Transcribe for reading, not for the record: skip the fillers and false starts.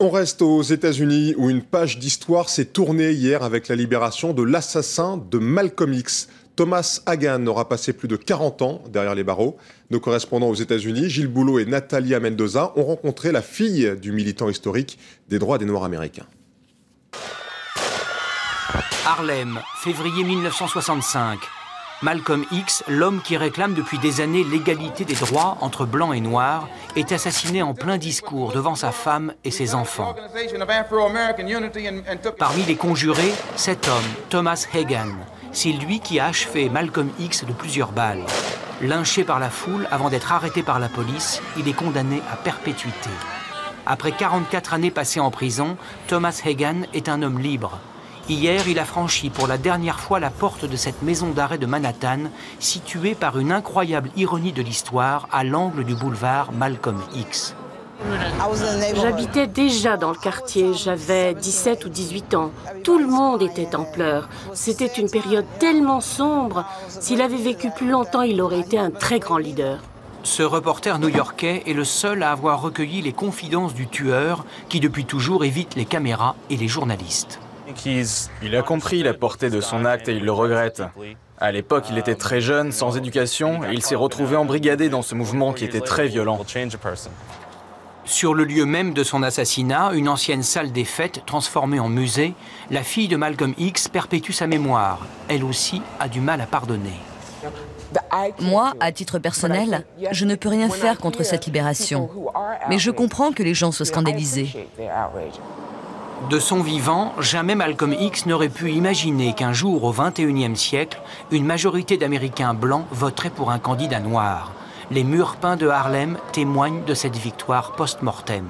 On reste aux États-Unis où une page d'histoire s'est tournée hier avec la libération de l'assassin de Malcolm X. Thomas Hagan aura passé plus de 40 ans derrière les barreaux. Nos correspondants aux États-Unis, Gilles Boulot et Natalia Mendoza, ont rencontré la fille du militant historique des droits des Noirs américains. Harlem, février 1965. Malcolm X, l'homme qui réclame depuis des années l'égalité des droits entre blancs et noirs, est assassiné en plein discours devant sa femme et ses enfants. Parmi les conjurés, cet homme, Thomas Hagan. C'est lui qui a achevé Malcolm X de plusieurs balles. Lynché par la foule avant d'être arrêté par la police, il est condamné à perpétuité. Après 44 années passées en prison, Thomas Hagan est un homme libre. Hier, il a franchi pour la dernière fois la porte de cette maison d'arrêt de Manhattan, située par une incroyable ironie de l'histoire à l'angle du boulevard Malcolm X. J'habitais déjà dans le quartier, j'avais 17 ou 18 ans. Tout le monde était en pleurs. C'était une période tellement sombre. S'il avait vécu plus longtemps, il aurait été un très grand leader. Ce reporter new-yorkais est le seul à avoir recueilli les confidences du tueur, qui depuis toujours évite les caméras et les journalistes. Il a compris la portée de son acte et il le regrette. À l'époque, il était très jeune, sans éducation, et il s'est retrouvé embrigadé dans ce mouvement qui était très violent. Sur le lieu même de son assassinat, une ancienne salle des fêtes transformée en musée, la fille de Malcolm X perpétue sa mémoire. Elle aussi a du mal à pardonner. Moi, à titre personnel, je ne peux rien faire contre cette libération. Mais je comprends que les gens soient scandalisés. De son vivant, jamais Malcolm X n'aurait pu imaginer qu'un jour, au XXIe siècle, une majorité d'Américains blancs voterait pour un candidat noir. Les murs peints de Harlem témoignent de cette victoire post-mortem.